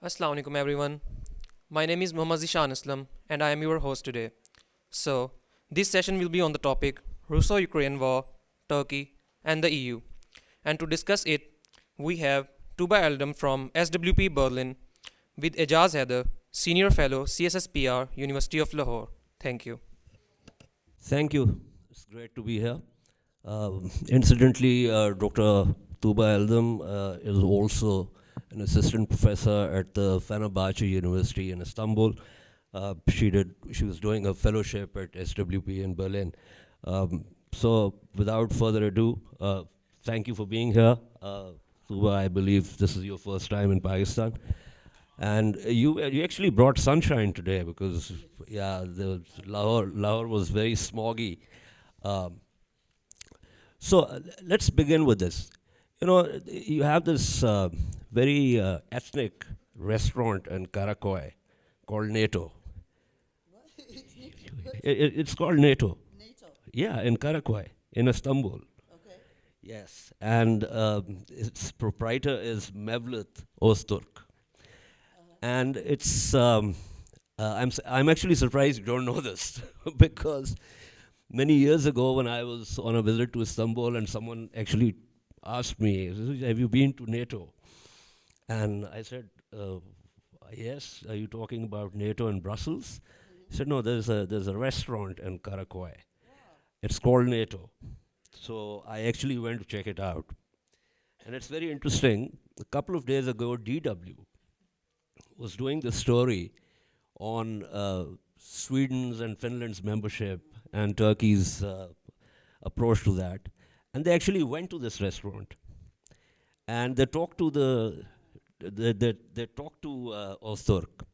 Assalamu alaikum everyone. My name is Muhammad Zishan Islam and I am your host today. So, this session will be on the topic Russo-Ukraine war, Turkey and the EU. And to discuss it, we have Tuba Eldem from SWP Berlin with Ejaz Haider, Senior Fellow CSSPR, University of Lahore. Thank you. Thank you. It's great to be here. Incidentally, Dr. Tuba Eldem is also an assistant professor at the Fenerbahce University in Istanbul. She was doing a fellowship at SWP in Berlin. So, without further ado, thank you for being here. Tuba, I believe this is your first time in Pakistan. And you actually brought sunshine today because, yeah, the Lahore was very smoggy. Um, so let's begin with this. You know, you have this very ethnic restaurant in Karakoy called NATO. It's called NATO. Yeah, in Karakoy, in Istanbul. Yes, and its proprietor is Mevlut Öztürk. And I'm actually surprised you don't know this because many years ago when I was on a visit to Istanbul and someone actually asked me, have you been to NATO? And I said, yes, are you talking about NATO in Brussels? He said, no, there's a restaurant in Karakoy. It's called NATO. So I actually went to check it out. And it's very interesting. A couple of days ago, DW was doing the story on Sweden's and Finland's membership and Turkey's approach to that. And they actually went to this restaurant. And they talked to they talked to Öztürk.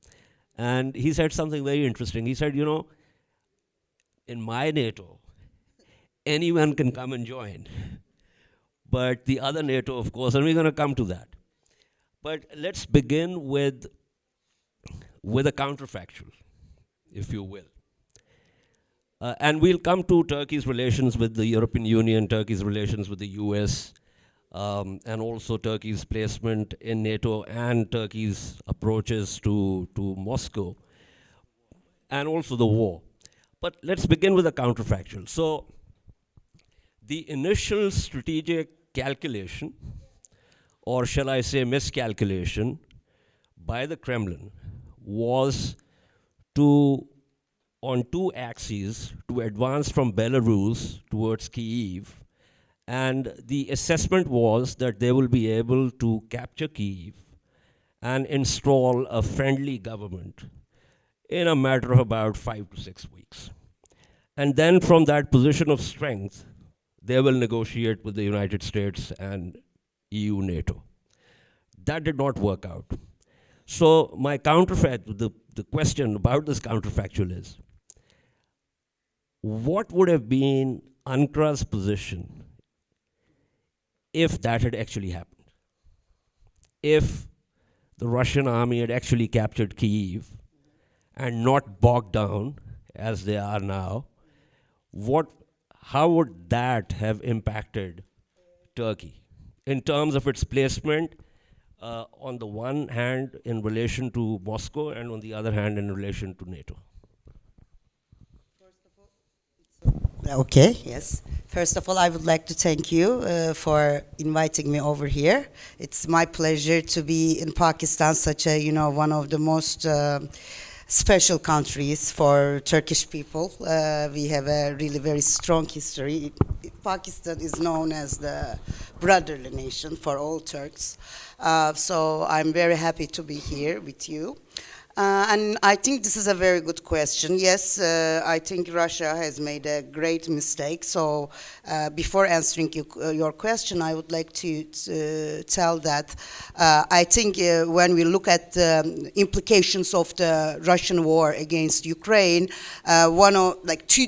And he said something very interesting. He said, you know, in my NATO, anyone can come and join. But the other NATO, of course, and we're going to come to that. But let's begin with a counterfactual, if you will. And we'll come to Turkey's relations with the European Union, Turkey's relations with the US, and also Turkey's placement in NATO and Turkey's approaches to Moscow, and also the war. But let's begin with a counterfactual. So the initial strategic calculation, or shall I say miscalculation, by the Kremlin was to, on two axes, to advance from Belarus towards Kyiv. And the assessment was that they will be able to capture Kyiv and install a friendly government in a matter of about 5 to 6 weeks. And then from that position of strength, they will negotiate with the United States and EU, NATO. That did not work out. So my the question about this counterfactual is, what would have been Ankar's position if that had actually happened? If the Russian army had actually captured Kyiv and not bogged down as they are now, how would that have impacted Turkey in terms of its placement on the one hand in relation to Moscow and on the other hand in relation to NATO? Okay, yes. First of all, I would like to thank you for inviting me over here. It's my pleasure to be in Pakistan, such a, one of the most special countries for Turkish people. We have a really very strong history. Pakistan is known as the brotherly nation for all Turks. So I'm very happy to be here with you. And I think this is a very good question. Yes, I think Russia has made a great mistake. So before answering your question, I would like to tell that I think when we look at the implications of the Russian war against Ukraine, one of like two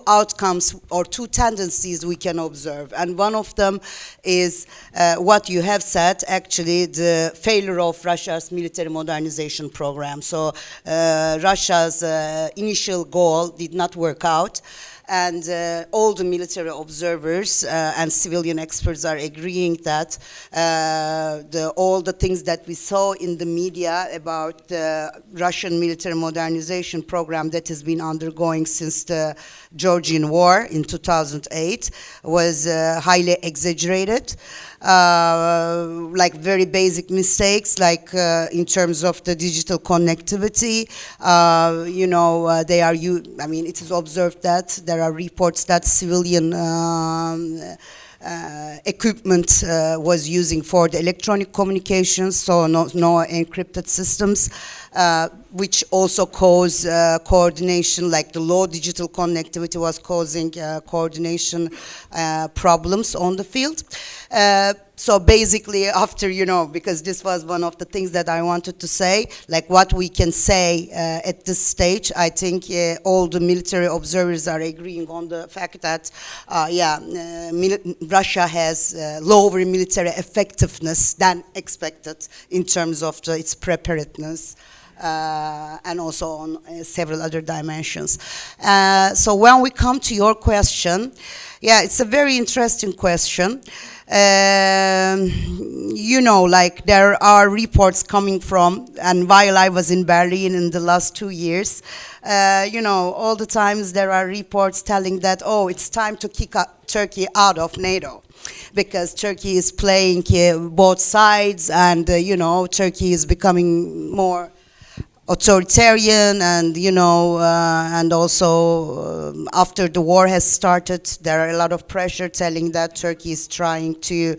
outcomes or two tendencies we can observe. And one of them is what you have said, actually, the failure of Russia's military modernization program. So Russia's initial goal did not work out. and all the military observers and civilian experts are agreeing that all the things that we saw in the media about the Russian military modernization program that has been undergoing since the Georgian War in 2008 was highly exaggerated. Like very basic mistakes, like in terms of the digital connectivity, I mean, it is observed that there are reports that civilian equipment was using for the electronic communications, so no encrypted systems, which also cause coordination, like the low digital connectivity was causing coordination problems on the field. So basically, after, because this was one of the things that I wanted to say, like what we can say at this stage, I think all the military observers are agreeing on the fact that, Russia has lower military effectiveness than expected in terms of its preparedness. And also on several other dimensions. So when we come to your question, it's a very interesting question. Like there are reports coming from, and while I was in Berlin in the last 2 years, all the times there are reports telling that, it's time to kick Turkey out of NATO, because Turkey is playing both sides, and Turkey is becoming more authoritarian, and and also after the war has started, there are a lot of pressure telling that Turkey is trying to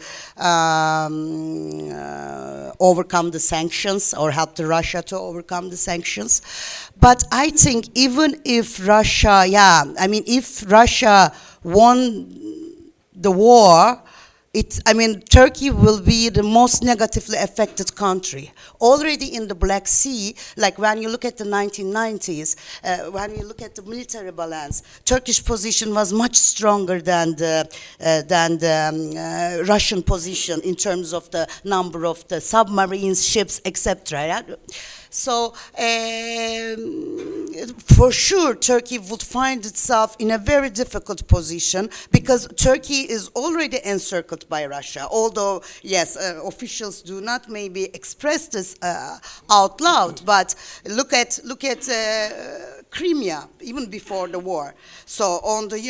overcome the sanctions, or help Russia to overcome the sanctions. But I think even if Russia, if Russia won the war, Turkey will be the most negatively affected country. Already in the Black Sea, like when you look at the 1990s, when you look at the military balance, Turkish position was much stronger than the Russian position in terms of the number of the submarines, ships, etc. So for sure, Turkey would find itself in a very difficult position, because Turkey is already encircled by Russia. Although, yes, officials do not maybe express this out loud, but look at Crimea, even before the war. So on the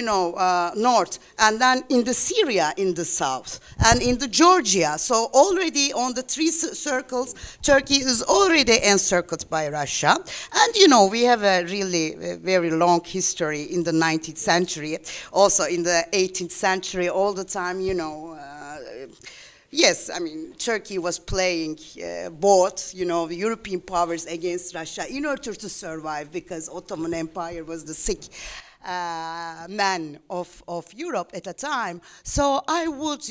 north, and then in the Syria in the south, and in the Georgia. So already on the three circles, Turkey is already encircled by Russia. And we have a really very long history in the 19th century, also in the 18th century, all the time, yes, Turkey was playing both, the European powers against Russia in order to survive, because Ottoman Empire was the sick man of Europe at the time. So I would,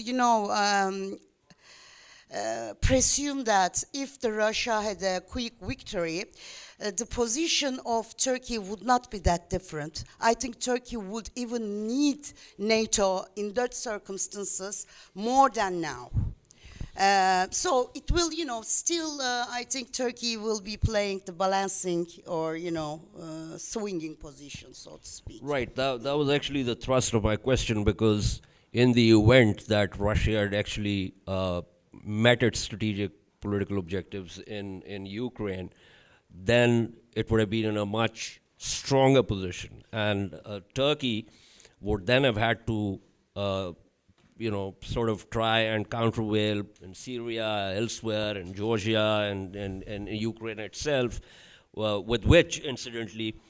presume that if the Russia had a quick victory, the position of Turkey would not be that different. I think Turkey would even need NATO in those circumstances more than now. So it will, still, I think Turkey will be playing the balancing or, swinging position, so to speak. Right, that was actually the thrust of my question, because in the event that Russia had actually met its strategic political objectives in Ukraine, then it would have been in a much stronger position. And Turkey would then have had to sort of try and countervail in Syria, elsewhere, in Georgia, and Ukraine itself, with which, incidentally,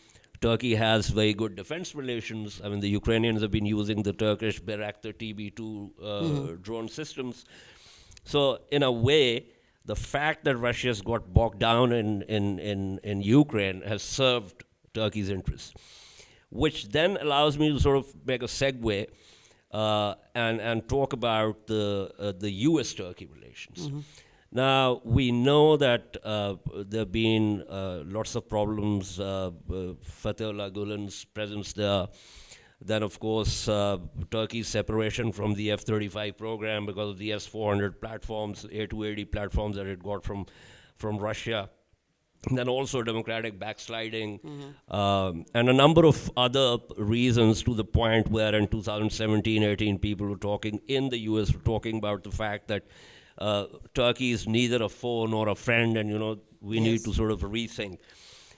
Turkey has very good defense relations. The Ukrainians have been using the Turkish Bayraktar TB2 drone systems. So, in a way, the fact that Russia's got bogged down in Ukraine has served Turkey's interests, which then allows me to sort of make a segue and talk about the U.S.-Turkey relations. Now, we know that there have been lots of problems, Fethullah Gulen's presence there. Then, of course, Turkey's separation from the F-35 program because of the S-400 platforms, A280 platforms that it got from Russia. then also democratic backsliding, and a number of other reasons, to the point where in 2017, 18, people were talking in the US were talking about the fact that Turkey is neither a foe nor a friend, and we need to sort of rethink.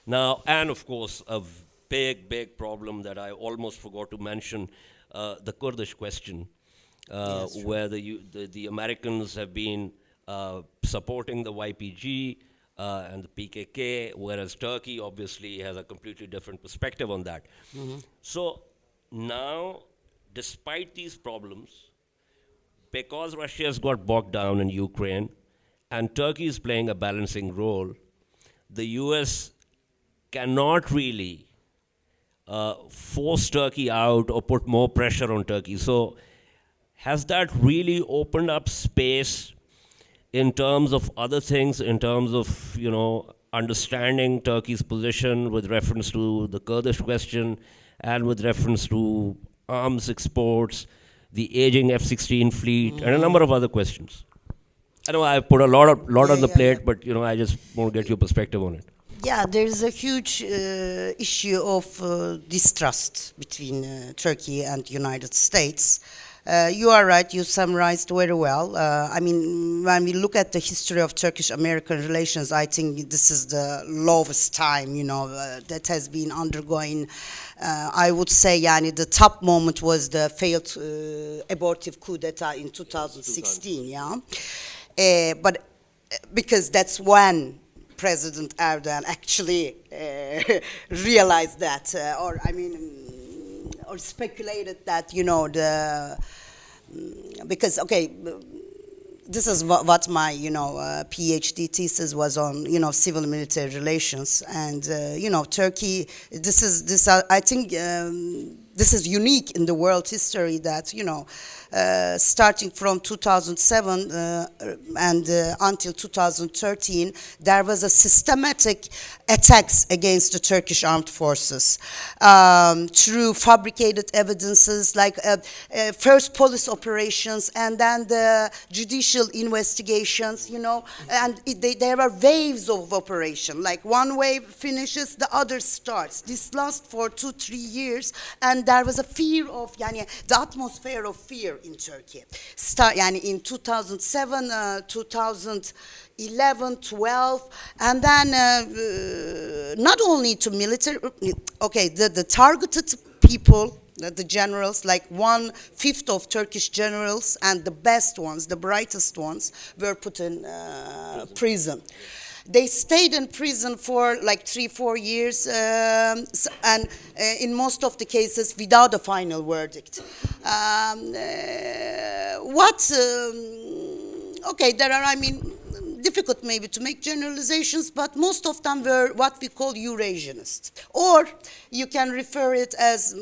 Now, and of course, a big problem that I almost forgot to mention, the Kurdish question, where the Americans have been supporting the YPG and the PKK, whereas Turkey obviously has a completely different perspective on that. So now, despite these problems, because Russia has got bogged down in Ukraine and Turkey is playing a balancing role, the US cannot really force Turkey out or put more pressure on Turkey. So has that really opened up space in terms of other things, in terms of, understanding Turkey's position with reference to the Kurdish question and with reference to arms exports, the aging F-16 fleet, and a number of other questions? I know I've put a lot on the plate, but, I just want to get your perspective on it. Yeah, there is a huge issue of distrust between Turkey and United States. You are right, you summarized very well. When we look at the history of Turkish-American relations, I think this is the lowest time, that has been undergoing. I would say, the top moment was the failed abortive coup d'etat in 2016, but because that's when President Erdogan actually realized that, or speculated that, because, this is what my, PhD thesis was on, civil military relations. And, Turkey, I think this is unique in the world history that, starting from 2007 and until 2013, there was a systematic attacks against the Turkish armed forces through fabricated evidences, like first police operations and then the judicial investigations, and there are waves of operation. Like one wave finishes, the other starts. This lasts for 2-3 years, and there was a fear of, the atmosphere of fear in Turkey. In 2007, 2011, 12, and then not only to military, the targeted people, the generals, like 1/5 of Turkish generals and the best ones, the brightest ones, were put in prison. They stayed in prison for like 3-4 years, and in most of the cases without a final verdict. There are, difficult maybe to make generalizations, but most of them were what we call Eurasianist. Or you can refer it as,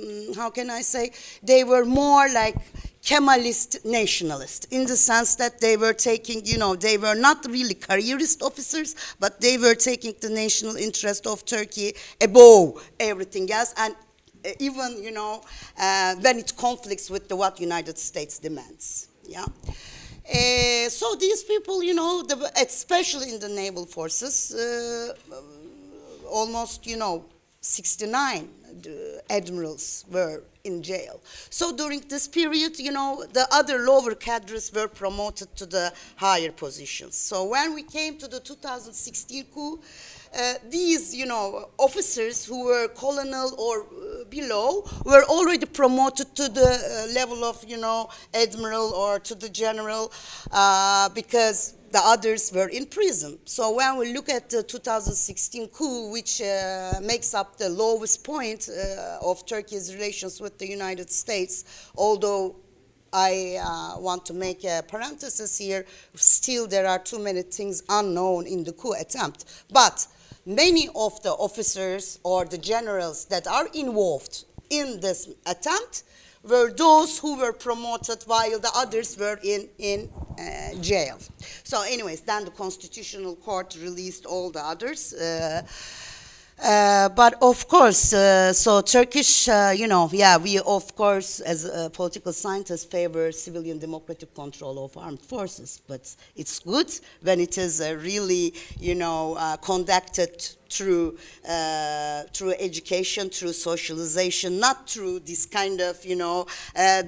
they were more like Kemalist nationalist, in the sense that they were taking, they were not really careerist officers, but they were taking the national interest of Turkey above everything else, and even, when it conflicts with what United States demands. So these people, especially in the naval forces, almost, 69 admirals were in jail. So during this period, the other lower cadres were promoted to the higher positions. So when we came to the 2016 coup, these, officers who were colonel or below were already promoted to the level of, admiral or to the general, because the others were in prison. So when we look at the 2016 coup, which makes up the lowest point of Turkey's relations with the United States, although I want to make a parenthesis here, still there are too many things unknown in the coup attempt. But many of the officers or the generals that are involved in this attempt were those who were promoted while the others were in jail. So anyways, then the Constitutional Court released all the others. But of course, so Turkish, we of course, as political scientists, favor civilian democratic control of armed forces. But it's good when it is really, conducted through education, through socialization, not through this kind of,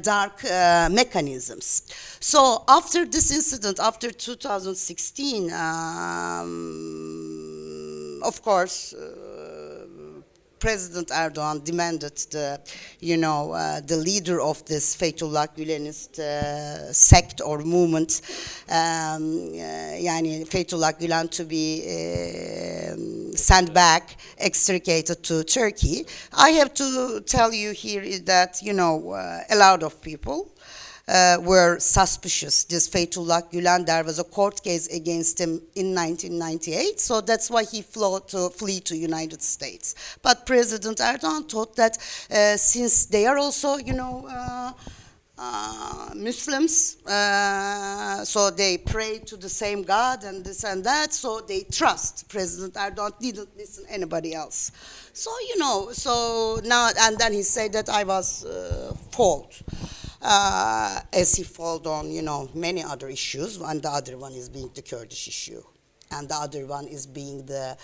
dark mechanisms. So after this incident, after 2016, of course, President Erdogan demanded the leader of this Fethullah Gülenist sect or movement, Fethullah Gülen, to be sent back, extricated to Turkey. I have to tell you here is that, a lot of people were suspicious. This Fethullah Gülen, there was a court case against him in 1998, so that's why he flee to United States. But President Erdogan thought that since they are also, Muslims, so they pray to the same God and this and that, so they trust. President Erdogan didn't listen to anybody else. So, so now, and then he said that I was fault. As he followed on, many other issues, and the other one is being the Kurdish issue. And the other one is being the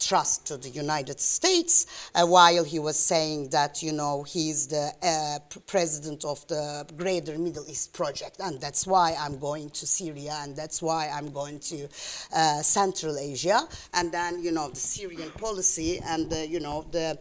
trust to the United States, while he was saying that, he's the president of the Greater Middle East Project, and that's why I'm going to Syria, and that's why I'm going to Central Asia, and then, the Syrian policy and, the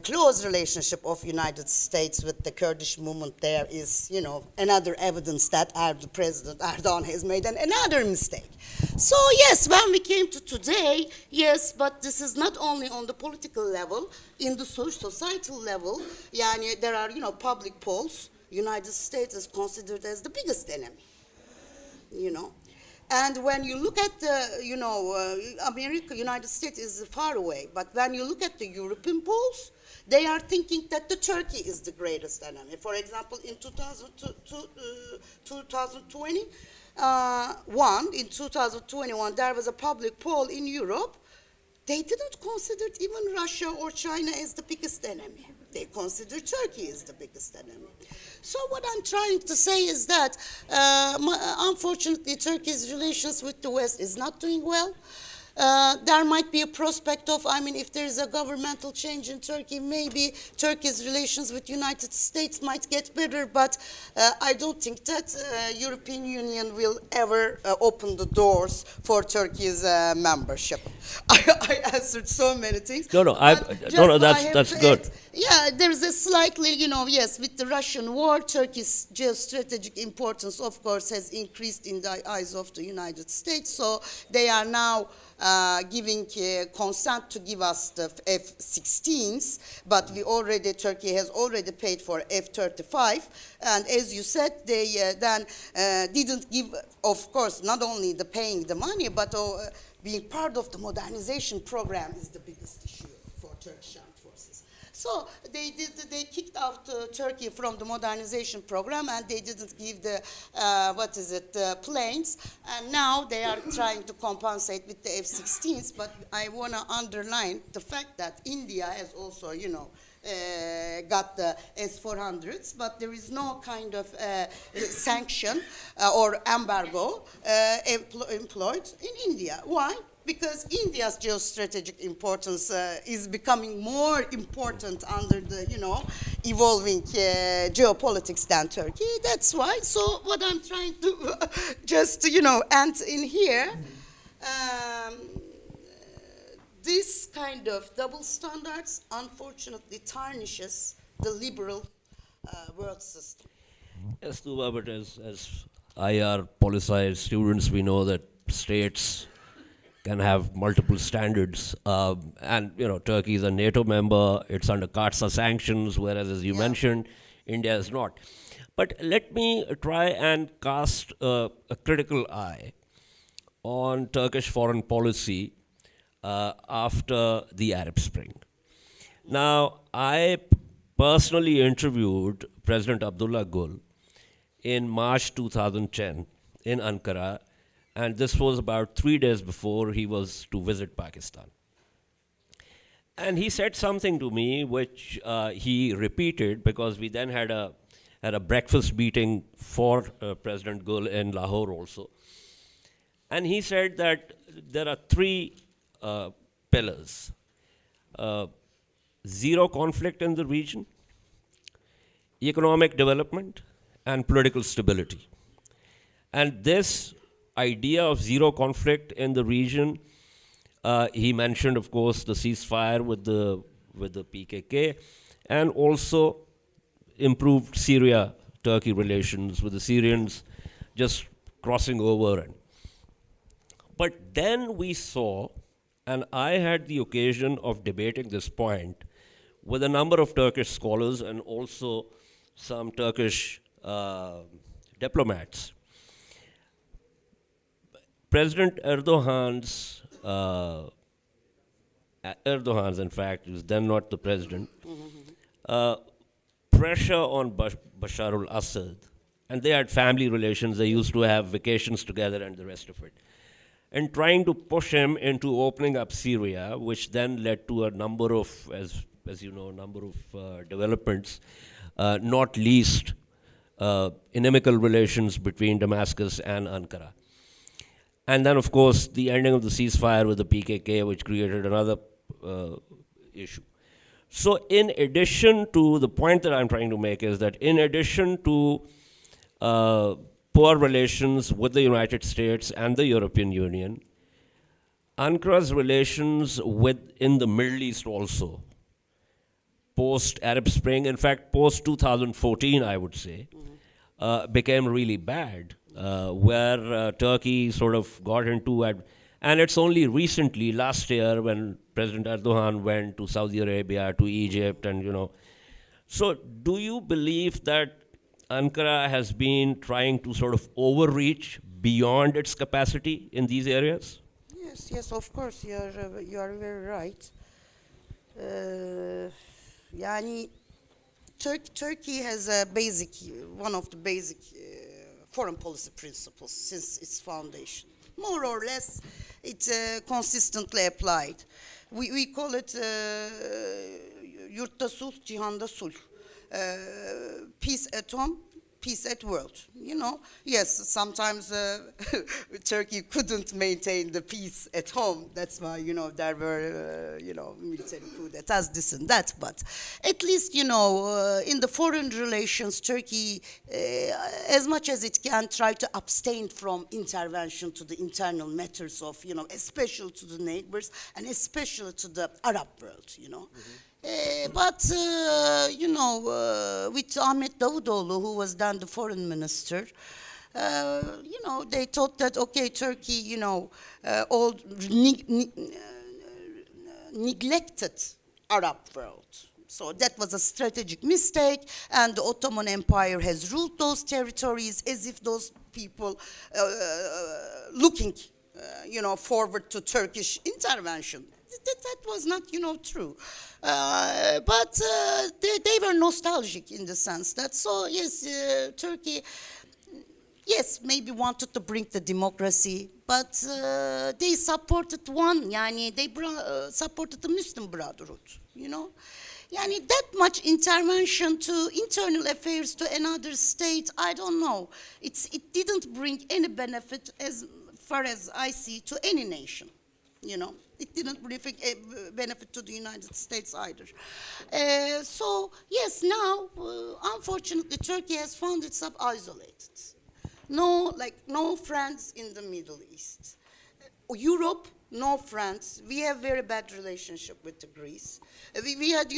close relationship of United States with the Kurdish movement there is, another evidence that President Erdogan has made another mistake. So yes, when we came to today, yes, but this is not only on the political level, in the societal level, there are, public polls. United States is considered as the biggest enemy, And when you look at the, America, United States is far away, but when you look at the European polls, they are thinking that the Turkey is the greatest enemy. For example, in 2020, in 2021, there was a public poll in Europe. They didn't consider even Russia or China as the biggest enemy. They consider Turkey as the biggest enemy. So what I'm trying to say is that, unfortunately, Turkey's relations with the West is not doing well. There might be a prospect of, if there is a governmental change in Turkey, maybe Turkey's relations with the United States might get better, but I don't think that European Union will ever open the doors for Turkey's membership. I answered so many things. No, that's good. Yeah, there's a slightly, yes, with the Russian war, Turkey's geostrategic importance, of course, has increased in the eyes of the United States. So they are now giving consent to give us the F-16s, but Turkey has already paid for F-35. And as you said, they then didn't give, of course, not only the paying the money, but being part of the modernization program is the biggest issue for Turkish armed forces. So they kicked out Turkey from the modernization program, and they didn't give the planes. And now they are trying to compensate with the F-16s. But I want to underline the fact that India has also, got the S-400s, but there is no kind of sanction or embargo employed in India. Why? Because India's geostrategic importance is becoming more important under the, evolving geopolitics than Turkey. That's why. So what I'm trying to just, end in here, this kind of double standards unfortunately tarnishes the liberal world system. Yes, Tuba, but as IR politicized students, we know that states can have multiple standards. And, Turkey is a NATO member, it's under CARTSA sanctions, whereas, as you mentioned, India is not. But let me try and cast a critical eye on Turkish foreign policy after the Arab Spring. Now, I personally interviewed President Abdullah Gül in March 2010 in Ankara, and this was about 3 days before he was to visit Pakistan. And he said something to me which he repeated because we then had a breakfast meeting for President Gul in Lahore also. And he said that there are three pillars. Zero conflict in the region, economic development, and political stability. And this idea of zero conflict in the region, he mentioned, of course, the ceasefire with the PKK, and also improved Syria-Turkey relations with the Syrians just crossing over. But then we saw, and I had the occasion of debating this point with a number of Turkish scholars and also some Turkish diplomats. President Erdogan's, in fact, he was then not the president, pressure on Bashar al-Assad, and they had family relations, they used to have vacations together and the rest of it, and trying to push him into opening up Syria, which then led to a number of, as you know, a number of developments, not least inimical relations between Damascus and Ankara. And then, of course, the ending of the ceasefire with the PKK, which created another issue. So in addition to, the point that I'm trying to make is that in addition to poor relations with the United States and the European Union, Ankara's relations in the Middle East also, post-Arab Spring, in fact, post-2014, I would say, became really bad, where Turkey sort of got into, and it's only recently, last year, when President Erdogan went to Saudi Arabia, to Egypt, and So do you believe that Ankara has been trying to sort of overreach beyond its capacity in these areas? Yes, of course, you are very right. Turkey has one of the basic foreign policy principles since its foundation. More or less, it's consistently applied. We call it yurtta sulh, cihanda sulh. Peace at home, peace at world. Yes, sometimes Turkey couldn't maintain the peace at home. That's why, there were, military coup d'etats, this and that. But at least, in the foreign relations, Turkey, as much as it can, try to abstain from intervention to the internal matters of, especially to the neighbors and especially to the Arab world, But with Ahmet Davutoğlu, who was then the foreign minister, they thought that, okay, Turkey, all neglected Arab world. So that was a strategic mistake, and the Ottoman Empire has ruled those territories as if those people looking, forward to Turkish intervention. That was not, true. But they were nostalgic in the sense that, so yes, Turkey, yes, maybe wanted to bring the democracy, but they supported supported the Muslim Brotherhood, that much intervention to internal affairs to another state, I don't know. It didn't bring any benefit as far as I see to any nation, It didn't bring benefit to the United States either. So, yes, now, unfortunately, Turkey has found itself isolated. No friends in the Middle East. Europe, no friends. We have very bad relationship with Greece. We had,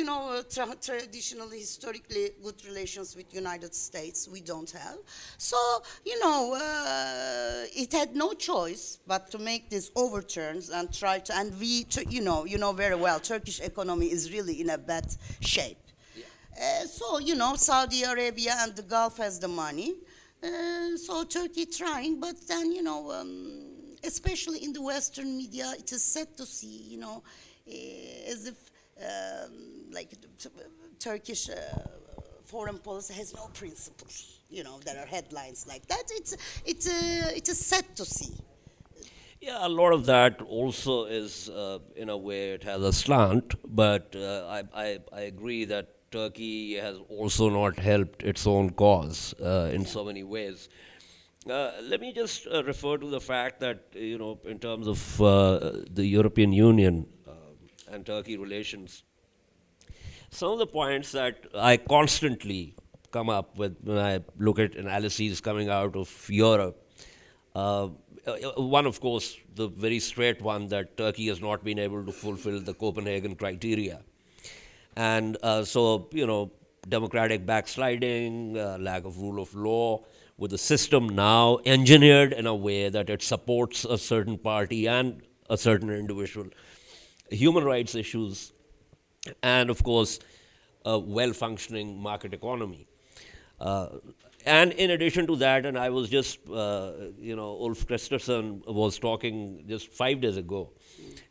traditionally, historically good relations with United States. We don't have. So, it had no choice but to make these overturns and try to, and you know very well, Turkish economy is really in a bad shape. Yeah. So, Saudi Arabia and the Gulf has the money. So Turkey trying, but then, especially in the Western media, it is sad to see, as if Turkish foreign policy has no principles. There are headlines like that. It is sad to see. Yeah, a lot of that also is, in a way, it has a slant, but I agree that Turkey has also not helped its own cause in so many ways. Let me just refer to the fact that, in terms of the European Union and Turkey relations, some of the points that I constantly come up with when I look at analyses coming out of Europe. Uh, One, of course, the very straight one that Turkey has not been able to fulfill the Copenhagen criteria. And democratic backsliding, lack of rule of law, with the system now engineered in a way that it supports a certain party and a certain individual. Human rights issues, and of course, a well functioning market economy. Uh, and in addition to that, and I was just, Ulf Kristersson was talking just 5 days ago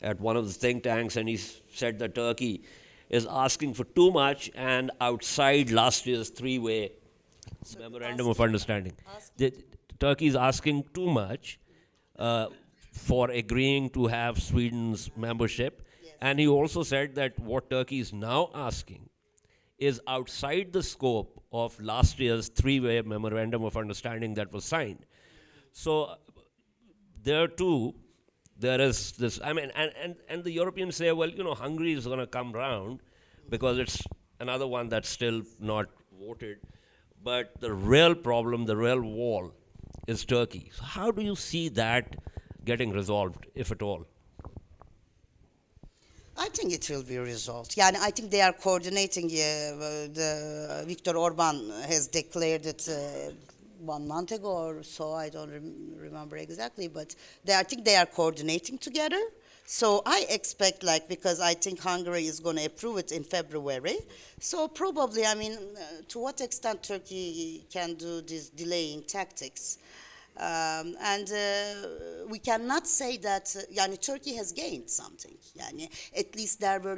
at one of the think tanks, and he said that Turkey is asking for too much and outside last year's three-way memorandum of understanding. Turkey is asking too much uh, for agreeing to have Sweden's membership. And he also said that what Turkey is now asking is outside the scope of last year's three-way memorandum of understanding that was signed. So there too, there is this, and the Europeans say, well, Hungary is going to come round because it's another one that's still not voted. But the real problem, the real wall, is Turkey. So how do you see that getting resolved, if at all? I think it will be resolved. Yeah, and I think they are coordinating. The Viktor Orban has declared it 1 month ago or so. I don't remember exactly, but I think they are coordinating together. So I expect, because I think Hungary is going to approve it in February. So probably, to what extent Turkey can do these delaying tactics? And we cannot say that Turkey has gained something. At least there were,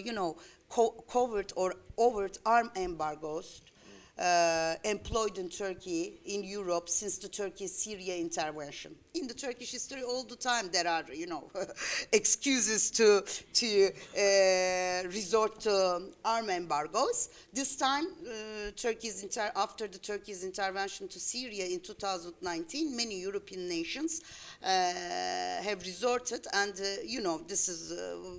covert or overt arm embargoes employed in Turkey, in Europe, since the Turkey-Syria intervention. In the Turkish history, all the time there are, excuses to resort to arm embargoes. This time, after the Turkey's intervention to Syria in 2019, many European nations have resorted, and this is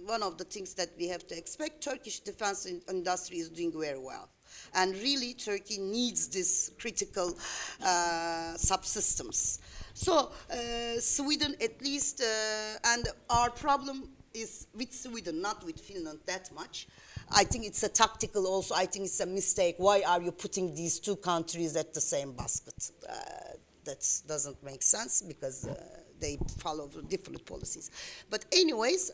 one of the things that we have to expect. Turkish defense industry is doing very well. And really, Turkey needs this critical subsystems. So Sweden, at least, and our problem is with Sweden, not with Finland that much. I think it's a tactical also. I think it's a mistake. Why are you putting these two countries at the same basket? That doesn't make sense because they follow different policies. But anyways,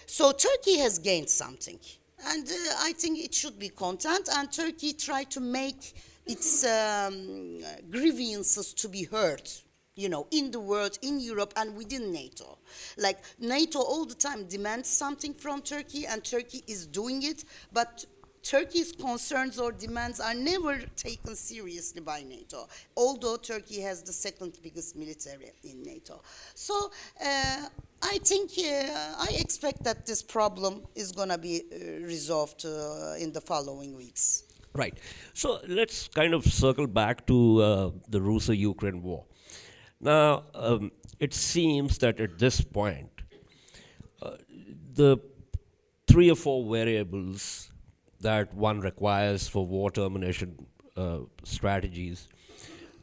so Turkey has gained something. And I think it should be content, and Turkey tried to make its grievances to be heard, in the world, in Europe, and within NATO. NATO all the time demands something from Turkey, and Turkey is doing it, but Turkey's concerns or demands are never taken seriously by NATO, although Turkey has the second biggest military in NATO. So I think, I expect that this problem is going to be resolved in the following weeks. Right. So let's kind of circle back to the Russo-Ukraine war. Now, it seems that at this point, the 3 or 4 variables that one requires for war termination strategies,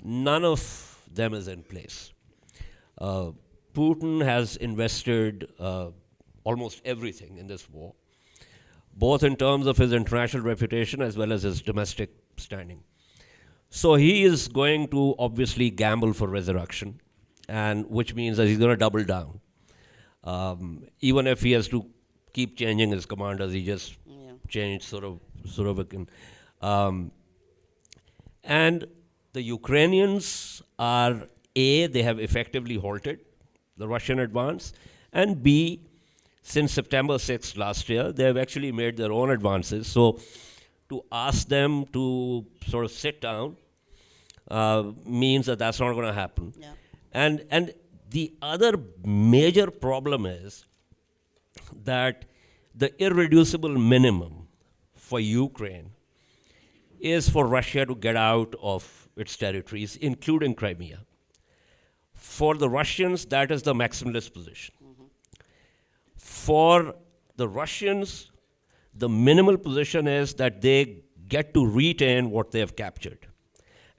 none of them is in place. Putin has invested almost everything in this war, both in terms of his international reputation as well as his domestic standing. So he is going to obviously gamble for resurrection, and which means that he's going to double down. Even if he has to keep changing his commanders, he just changed Surovikin. And the Ukrainians are, A, they have effectively halted the Russian advance, and B, since September 6th last year, they have actually made their own advances. So to ask them to sort of sit down means that that's not going to happen. Yeah. And The other major problem is that the irreducible minimum for Ukraine is for Russia to get out of its territories, including Crimea. For the Russians, that is the maximalist position. For the Russians, the minimal position is that they get to retain what they have captured.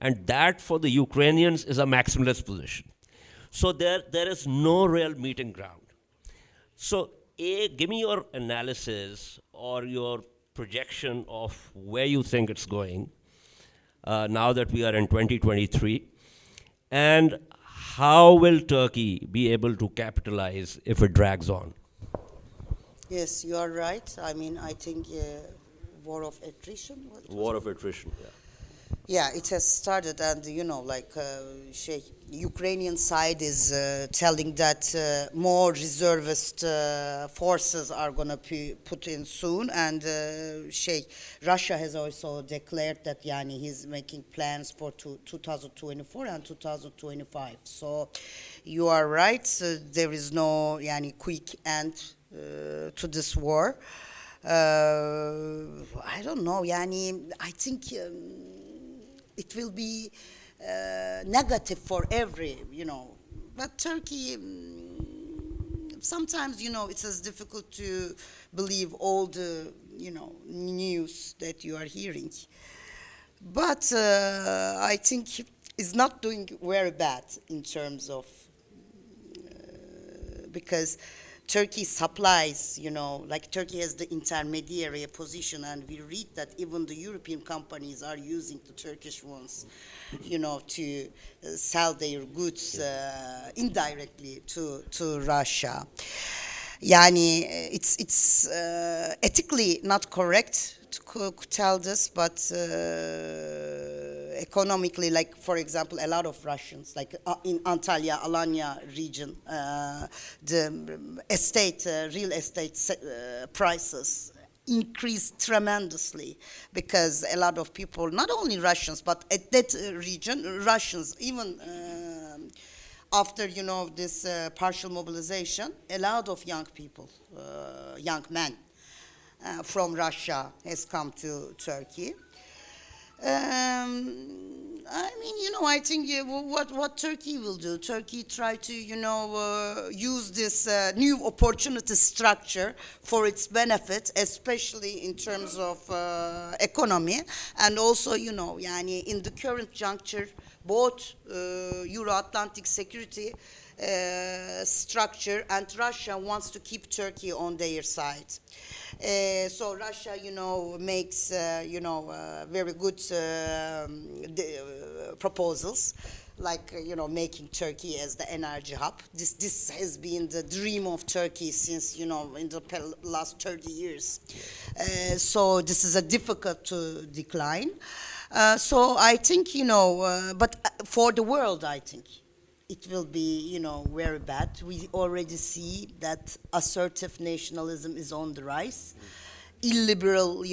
And that, for the Ukrainians, is a maximalist position. So there is no real meeting ground. So, give me your analysis or your projection of where you think it's going now that we are in 2023, and how will Turkey be able to capitalize if it drags on? Yes, you are right. I mean, I think war of attrition. What was War it? of attrition, yeah. Yeah, it has started, and Ukrainian side is telling that more reservist forces are going to be put in soon, and Russia has also declared that he's making plans for 2024 and 2025. So you are right. There is no quick end to this war. I don't know. I think. It will be negative for every, But Turkey, sometimes, it's as difficult to believe all the, news that you are hearing. But I think it's not doing very bad in terms of, because Turkey supplies, Turkey has the intermediary position, and we read that even the European companies are using the Turkish ones, to sell their goods indirectly to Russia. It's ethically not correct to tell this, but economically, like, for example, a lot of Russians, like in Antalya, Alanya region, the real estate prices increased tremendously because a lot of people, not only Russians, but at that region, Russians, even after, this partial mobilization, a lot of young people, young men from Russia has come to Turkey. I think what Turkey will do. Turkey try to, use this new opportunity structure for its benefit, especially in terms of economy, and also, in the current juncture, both Euro-Atlantic security structure and Russia wants to keep Turkey on their side. So Russia, makes, very good proposals, like, making Turkey as the energy hub. This has been the dream of Turkey since, in the last 30 years. So this is a difficult to decline. So I think, but for the world, I think it will be, very bad. We already see that assertive nationalism is on the rise. Illiberal,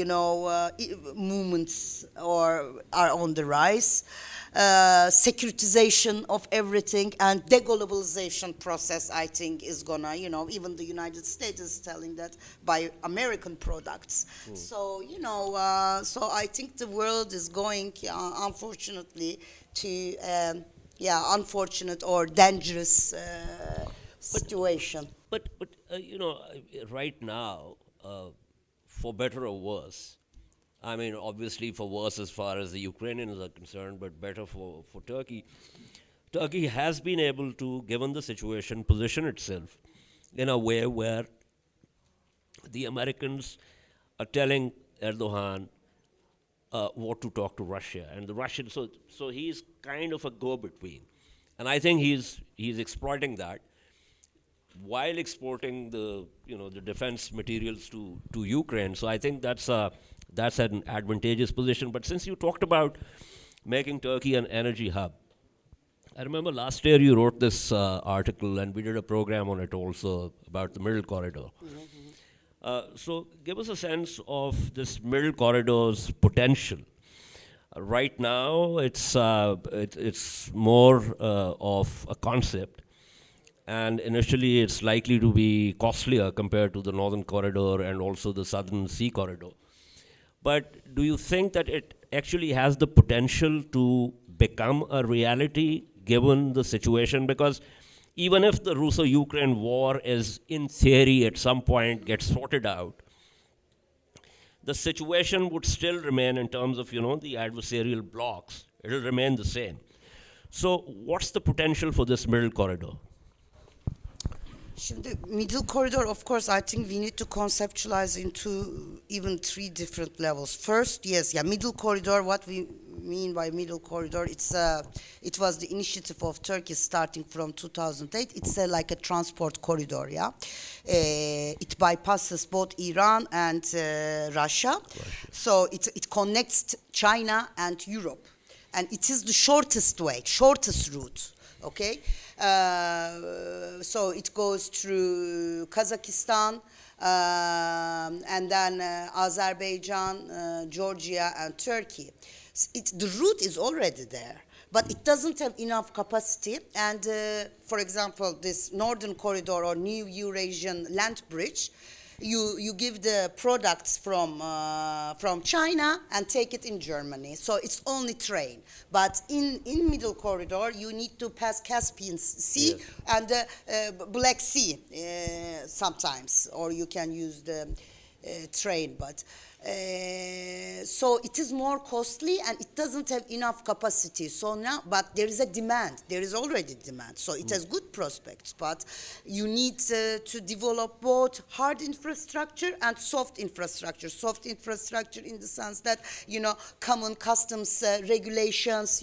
movements are on the rise. Securitization of everything and deglobalization process, I think, is gonna, even the United States is telling that by American products. So, so I think the world is going, unfortunately, to unfortunate or dangerous situation. But right now, for better or worse, I mean, obviously for worse as far as the Ukrainians are concerned, but better for Turkey. Turkey has been able to, given the situation, position itself in a way where the Americans are telling Erdogan what to talk to Russia, and the Russian. So he's kind of a go-between, and I think he's exploiting that while exporting the defense materials to Ukraine. So I think that's an advantageous position. But since you talked about making Turkey an energy hub, I remember last year you wrote this article, and we did a program on it also about the Middle Corridor. So give us a sense of this Middle Corridor's potential. Right now, it's more of a concept, and initially it's likely to be costlier compared to the northern corridor and also the southern sea corridor. But do you think that it actually has the potential to become a reality given the situation? Because even if the Russo-Ukraine war is, in theory, at some point gets sorted out, the situation would still remain in terms of, the adversarial blocks. It will remain the same. So what's the potential for this middle corridor? Şimdi middle corridor, of course, I think we need to conceptualize into even 3 different levels. First, yes, middle corridor, what we mean by middle corridor, it was the initiative of Turkey starting from 2008. It's like a transport corridor, it bypasses both Iran and Russia. So it connects China and Europe. And it is the shortest way, shortest route, okay? So it goes through Kazakhstan, and then Azerbaijan, Georgia, and Turkey. The route is already there, but it doesn't have enough capacity. And for example, this northern corridor or new Eurasian land bridge, you give the products from China and take it in Germany. So it's only train. But in middle corridor, you need to pass Caspian Sea and Black Sea sometimes, or you can use the train. But so it is more costly and it doesn't have enough capacity. So now, but there is a demand. There is already demand. So it has good prospects. But you need to develop both hard infrastructure and soft infrastructure. Soft infrastructure in the sense that, common customs regulations,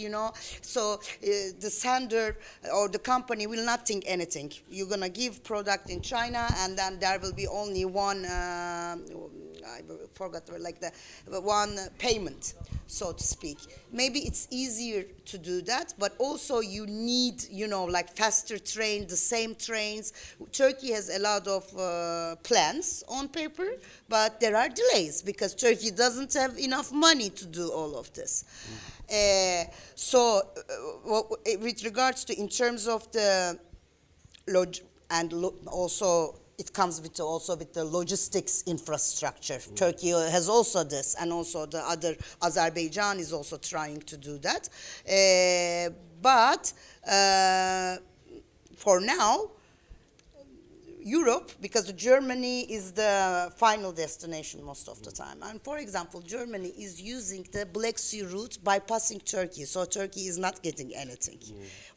So the sender or the company will not think anything. You're going to give product in China and then there will be only one I forgot, like the one payment, so to speak. Maybe it's easier to do that, but also you need, like faster train, the same trains. Turkey has a lot of plans on paper, but there are delays because Turkey doesn't have enough money to do all of this. With regards to, in terms of the also it comes with the logistics infrastructure. Turkey has also this, and also the other, Azerbaijan is also trying to do that. But for now, Europe, because Germany is the final destination most of the time. And for example, Germany is using the Black Sea route bypassing Turkey, so Turkey is not getting anything.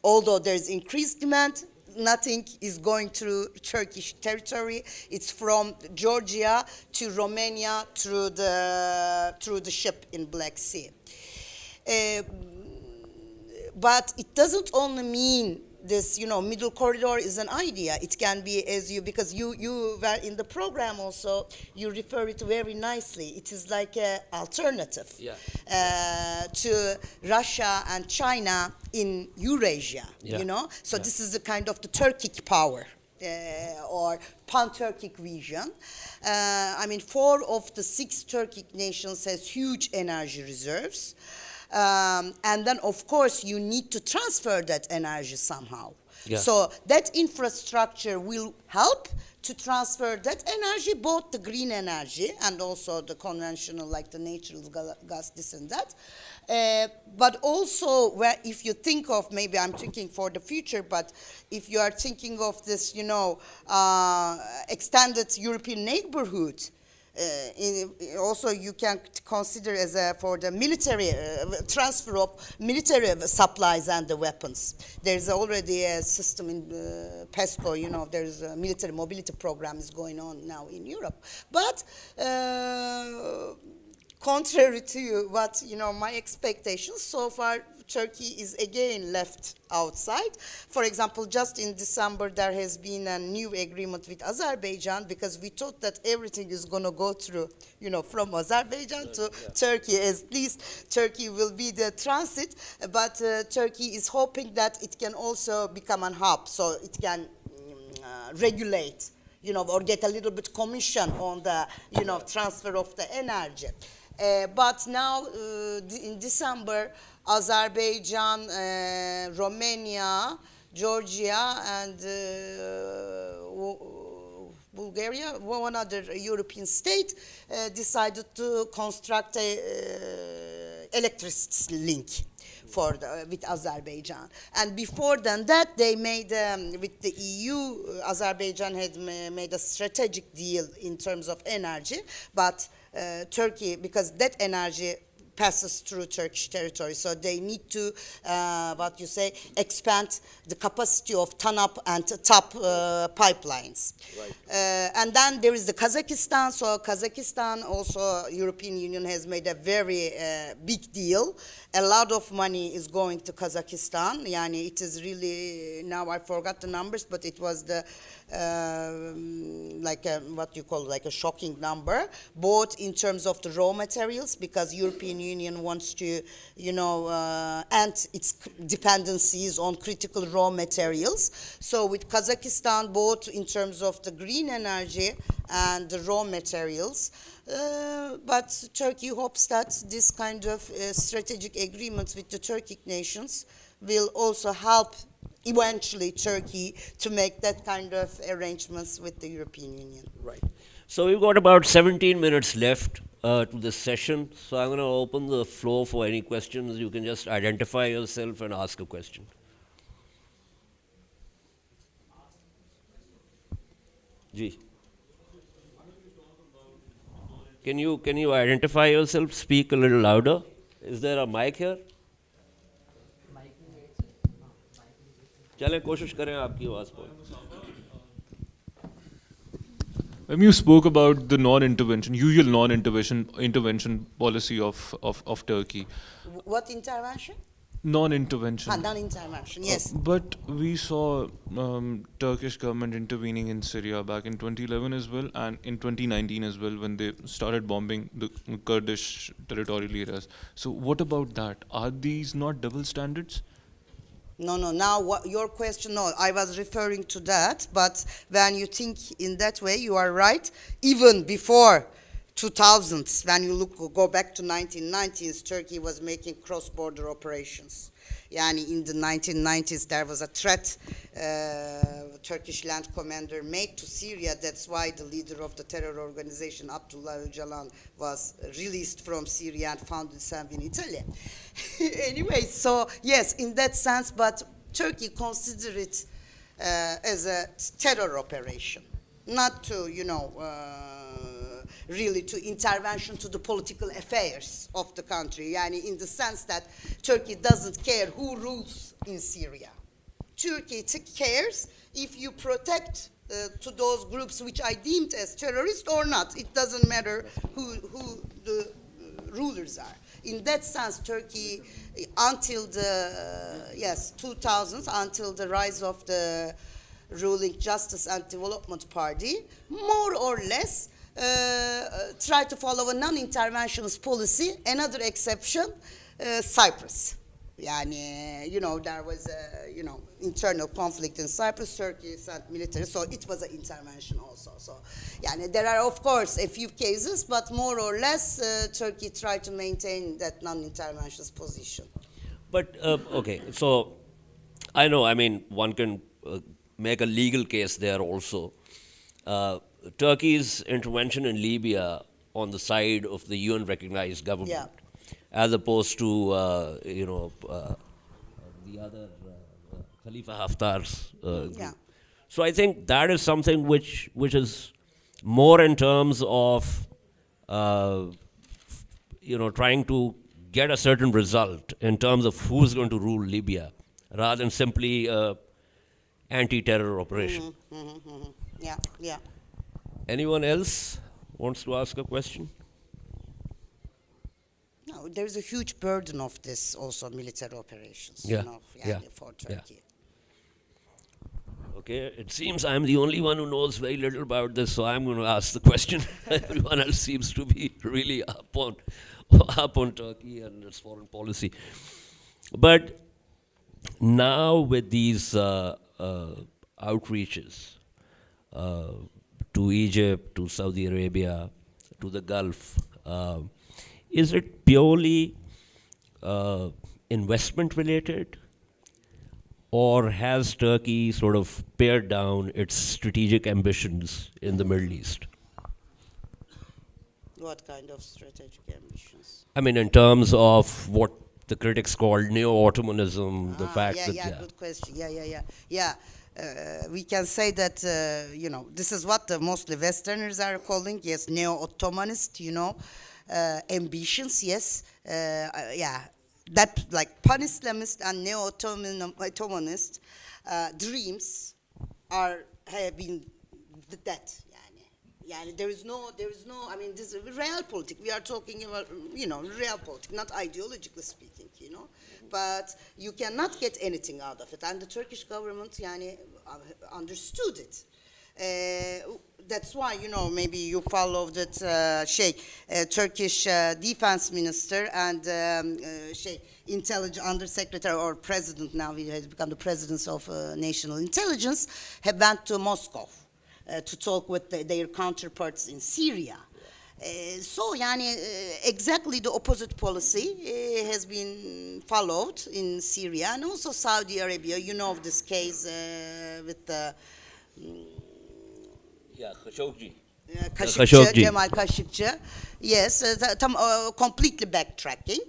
Although there's increased demand, nothing is going through Turkish territory. It's from Georgia to Romania through the ship in Black Sea. But it doesn't only mean this, middle corridor is an idea. It can be, because you were in the program also, you refer it very nicely. It is like an alternative to Russia and China in Eurasia, So this is the kind of the Turkic power. Or pan-Turkic vision. 4 of the 6 Turkic nations has huge energy reserves. And then, of course, you need to transfer that energy somehow. So that infrastructure will help to transfer that energy, both the green energy and also the conventional, like the natural gas, this and that. But also, if you think of, maybe I'm thinking for the future, but if you are thinking of this, extended European neighborhood, also you can consider for the military transfer of military supplies and the weapons. There's already a system in PESCO, there's a military mobility program is going on now in Europe. But contrary to what, my expectations, so far Turkey is again left outside. For example, just in December, there has been a new agreement with Azerbaijan because we thought that everything is going to go through, from Azerbaijan to Turkey. At least Turkey will be the transit, but Turkey is hoping that it can also become a hub, so it can regulate, or get a little bit commission on the, transfer of the energy. But now, in December, Azerbaijan, Romania, Georgia and Bulgaria, one other European state, decided to construct a electricity link for with Azerbaijan. And before than that, they made with the EU. Azerbaijan had made a strategic deal in terms of energy, but Turkey, because that energy passes through Turkish territory, so they need to, expand the capacity of TANAP and TAP pipelines. Right. And then there is the Kazakhstan. So Kazakhstan also, European Union has made a very big deal. A lot of money is going to Kazakhstan. Yani it is really, now I forgot the numbers, but it was the what you call like a shocking number, both in terms of the raw materials, because European Union wants to, end its dependencies on critical raw materials. So with Kazakhstan, both in terms of the green energy and the raw materials, but Turkey hopes that this kind of strategic agreements with the Turkic nations will also help eventually Turkey to make that kind of arrangements with the European Union. Right. So we've got about 17 minutes left to this session. So I'm going to open the floor for any questions. You can just identify yourself and ask a question. Ji. Can you identify yourself? Speak a little louder. Is there a mic here? चलें कोशिश करें आपकी आवाज़ पर. You spoke about the usual non-intervention policy of Turkey. What intervention? Non-intervention. Non-intervention, yes. But we saw Turkish government intervening in Syria back in 2011 as well, and in 2019 as well, when they started bombing the Kurdish territorial areas. So what about that? Are these not double standards? No. Now, your question, no, I was referring to that. But when you think in that way, you are right. Even before 2000s, when you go back to 1990s, Turkey was making cross-border operations. Yani in the 1990s, there was a threat Turkish land commander made to Syria. That's why the leader of the terror organization, Abdullah Öcalan, was released from Syria and found himself in Italy. Anyway, so yes, in that sense, but Turkey considered it as a terror operation, not to, really to intervention to the political affairs of the country, yani in the sense that Turkey doesn't care who rules in Syria. Turkey cares if you protect to those groups which I deemed as terrorists or not. It doesn't matter who the rulers are. In that sense, Turkey, until the 2000s, until the rise of the ruling Justice and Development Party, more or less try to follow a non-interventionist policy. Another exception, Cyprus. Yani, there was internal conflict in Cyprus. Turkey sent military, so it was an intervention also. So, there are of course a few cases, but more or less Turkey tried to maintain that non-interventionist position. But okay, so I know. I mean, one can make a legal case there also. Turkey's intervention in Libya on the side of the UN-recognized government, as opposed to the other Khalifa Haftar's group. So I think that is something which is more in terms of trying to get a certain result in terms of who's going to rule Libya, rather than simply anti-terror operation. Yeah. Anyone else wants to ask a question? No, there's a huge burden of this also military operations for Turkey. Okay, it seems I'm the only one who knows very little about this, so I'm going to ask the question. Everyone else seems to be really up on Turkey and its foreign policy. But now with these outreaches to Egypt, to Saudi Arabia, to the Gulf, is it purely investment related, or has Turkey sort of pared down its strategic ambitions in the Middle East? What kind of strategic ambitions? I mean, in terms of what the critics call neo-Ottomanism, the fact Yeah, that yeah, good question. Yeah. We can say that, this is what the mostly Westerners are calling, yes, neo-Ottomanist, ambitions, yes. Yeah, that like pan-Islamist and neo-Ottomanist dreams have been that. Yeah, there is no, I mean, this is real politics. We are talking about, real politics, not ideologically speaking, But you cannot get anything out of it. And the Turkish government, understood it. That's why, maybe you follow that Turkish defense minister and intelligence undersecretary or president, now he has become the president of national intelligence, have went to Moscow. To talk with their counterparts in Syria. Exactly the opposite policy has been followed in Syria and also Saudi Arabia. You know of this case with the Khashoggi. Khashoggi, Cemal Khashoggi. Yes, completely backtracking.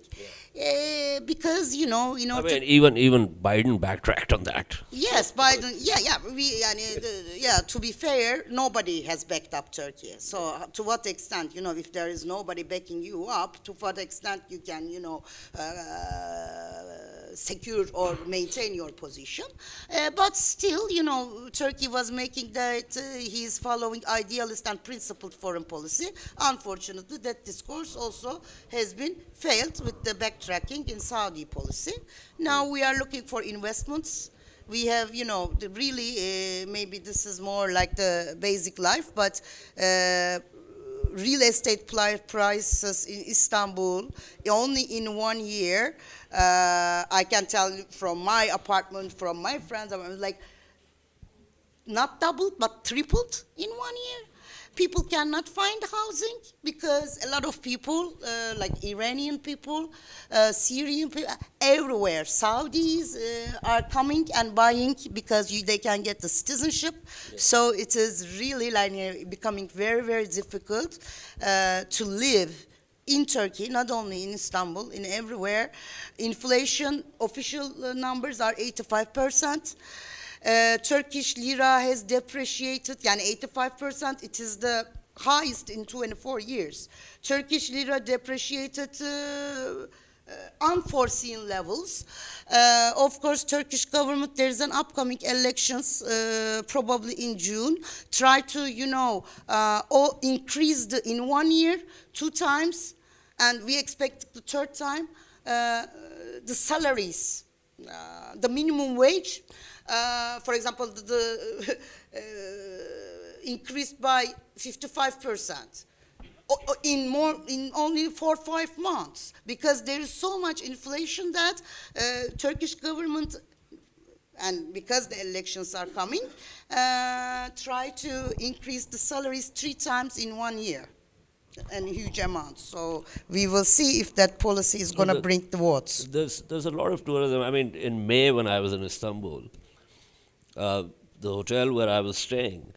Because I mean, even Biden backtracked on that. Yes, Biden. To be fair, nobody has backed up Turkey. So, to what extent, if there is nobody backing you up, to what extent you can, secure or maintain your position? But still, Turkey was making that he is following idealist and principled foreign policy. Unfortunately, that discourse also has been failed with the backtracking in Saudi policy. Now we are looking for investments. We have, really, maybe this is more like the basic life, but real estate prices in Istanbul, only in 1 year, I can tell you from my apartment, from my friends, I was like, not doubled, but tripled in 1 year. People cannot find housing because a lot of people, like Iranian people, Syrian people, everywhere, Saudis are coming and buying because they can get the citizenship. Yes. So it is really becoming very, very difficult to live in Turkey, not only in Istanbul, in everywhere. Inflation, official numbers are 85%. Turkish lira has depreciated, 85%. It is the highest in 24 years. Turkish lira depreciated unforeseen levels. Of course, Turkish government, there is an upcoming elections, probably in June. Try to, increase in 1 year, 2 times, and we expect the 3rd time, the salaries, the minimum wage. For example, the increased by 55% in only 4 or 5 months, because there is so much inflation that Turkish government, and because the elections are coming, try to increase the salaries 3 times in 1 year, and huge amounts. So we will see if that policy is going to bring the votes. There's a lot of tourism. I mean, in May when I was in Istanbul, the hotel where I was staying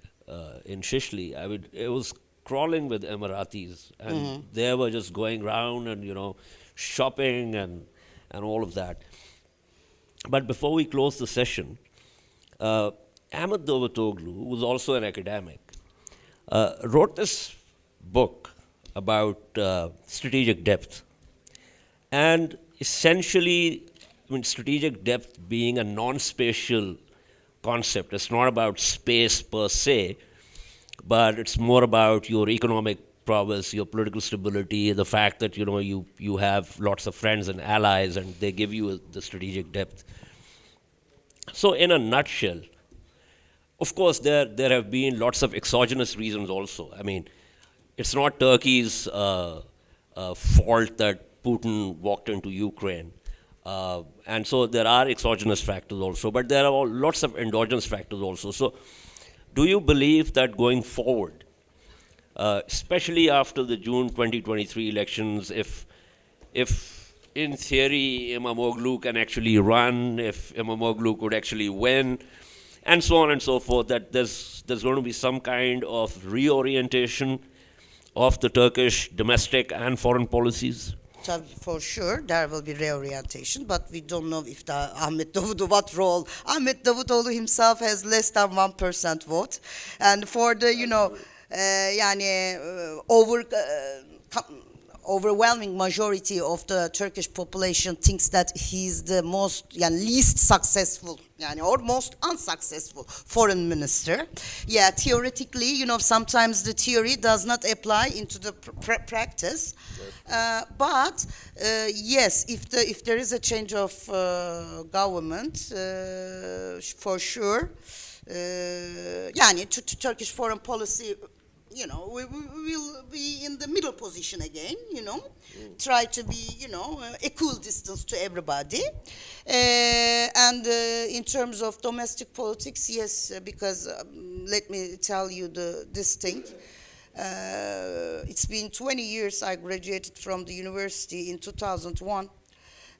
in Shishli, it was crawling with Emiratis, and they were just going around and shopping and all of that. But before we close the session, Ahmed Davutoglu, who was also an academic, wrote this book about strategic depth, and essentially, strategic depth being a non-spatial concept. It's not about space per se, but it's more about your economic prowess, your political stability, the fact that you have lots of friends and allies, and they give you the strategic depth. So, in a nutshell, of course, there have been lots of exogenous reasons also. I mean, it's not Turkey's fault that Putin walked into Ukraine. And so there are exogenous factors also, but there are lots of endogenous factors also. So do you believe that going forward, especially after the June 2023 elections, if in theory Imamoglu can actually run, if Imamoglu could actually win, and so on and so forth, that there's going to be some kind of reorientation of the Turkish domestic and foreign policies? So for sure, there will be reorientation, but we don't know if the Ahmet Davutoğlu, what role. Ahmet Davutoğlu himself has less than 1% vote. And for the, overwhelming majority of the Turkish population thinks that he's the least successful, or most unsuccessful foreign minister. Yeah, theoretically, sometimes the theory does not apply into the practice. But yes, if there is a change of government, for sure, Turkish foreign policy, we will be in the middle position again, try to be, equal distance to everybody. And in terms of domestic politics, yes, because let me tell you this thing. It's been 20 years. I graduated from the university in 2001.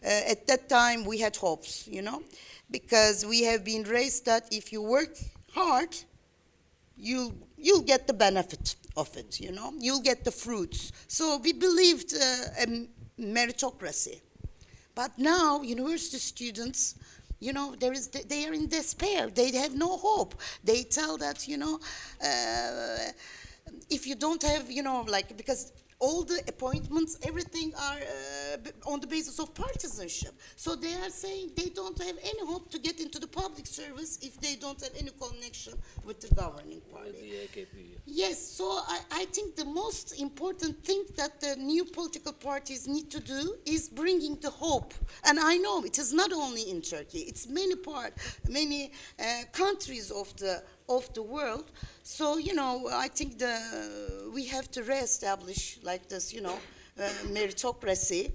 At that time, we had hopes, because we have been raised that if you work hard, you'll get the benefit of it, you'll get the fruits. So we believed a meritocracy. But now university students, they are in despair. They have no hope. They tell that, if you don't have, because all the appointments, everything are on the basis of partisanship. So they are saying they don't have any hope to get into the public service if they don't have any connection with the governing party. With the AKP. Yes, so I think the most important thing that the new political parties need to do is bringing the hope. And I know it is not only in Turkey, it's many countries of the world. So, I think we have to reestablish like this, meritocracy,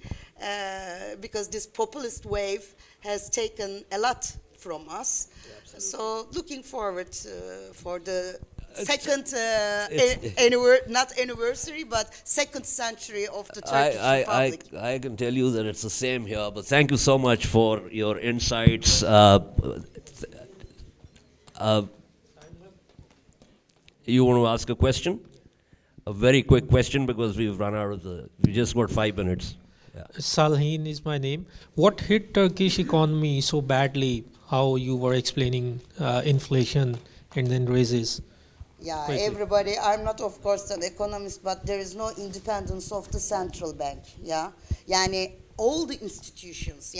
because this populist wave has taken a lot from us. Yeah, so looking forward for the second, not anniversary, but second century of the Turkish Republic. I can tell you that it's the same here, but thank you so much for your insights. You want to ask a question? A very quick question, because we've run out of we just got 5 minutes. Yeah. Salhin is my name. What hit Turkish economy so badly? How you were explaining inflation and then raises? Yeah, quickly. Everybody, I'm not of course an economist, but there is no independence of the central bank. Yeah, all the institutions,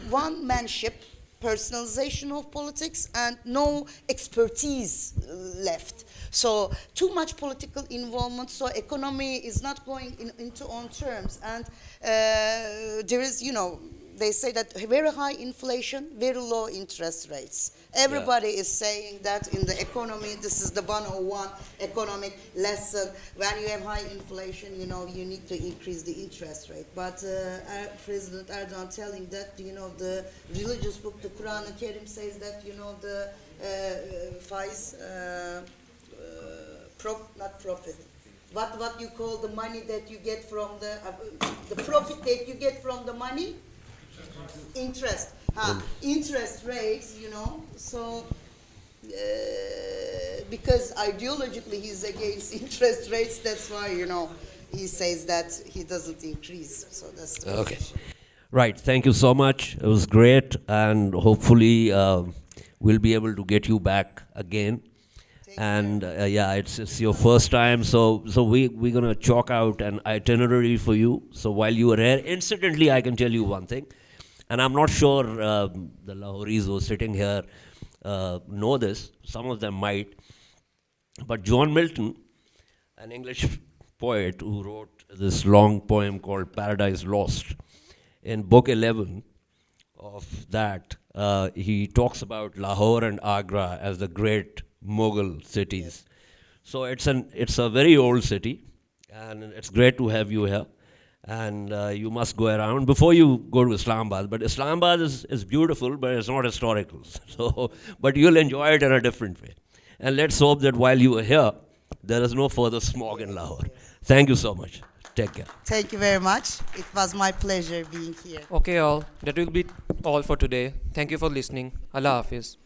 one-manship, personalization of politics, and no expertise left. So too much political involvement, so economy is not going into own terms. And there is, they say that very high inflation, very low interest rates. Everybody is saying that in the economy, this is the 101 economic lesson. When you have high inflation, you need to increase the interest rate. But President Erdogan telling that, the religious book, the Quran Kerim says that, the faiz, not profit. What you call the money that you get from the profit that you get from the money? Interest. Interest rates, so because ideologically he's against interest rates, that's why, he says that he doesn't increase. So that's the Okay. Right, thank you so much. It was great, and hopefully we'll be able to get you back again. And it's your first time, so we're going to chalk out an itinerary for you. So while you are here, incidentally, I can tell you one thing, and I'm not sure the Lahoris who are sitting here know this. Some of them might. But John Milton, an English poet who wrote this long poem called Paradise Lost, in book 11 of that, he talks about Lahore and Agra as the great Mughal cities. So it's a very old city, and it's great to have you here. And you must go around before you go to Islamabad. But Islamabad is beautiful, but it's not historical. So, but you'll enjoy it in a different way. And let's hope that while you are here, there is no further smog in Lahore. Thank you so much. Take care. Thank you very much. It was my pleasure being here. Okay, all. That will be all for today. Thank you for listening. Allah Hafiz.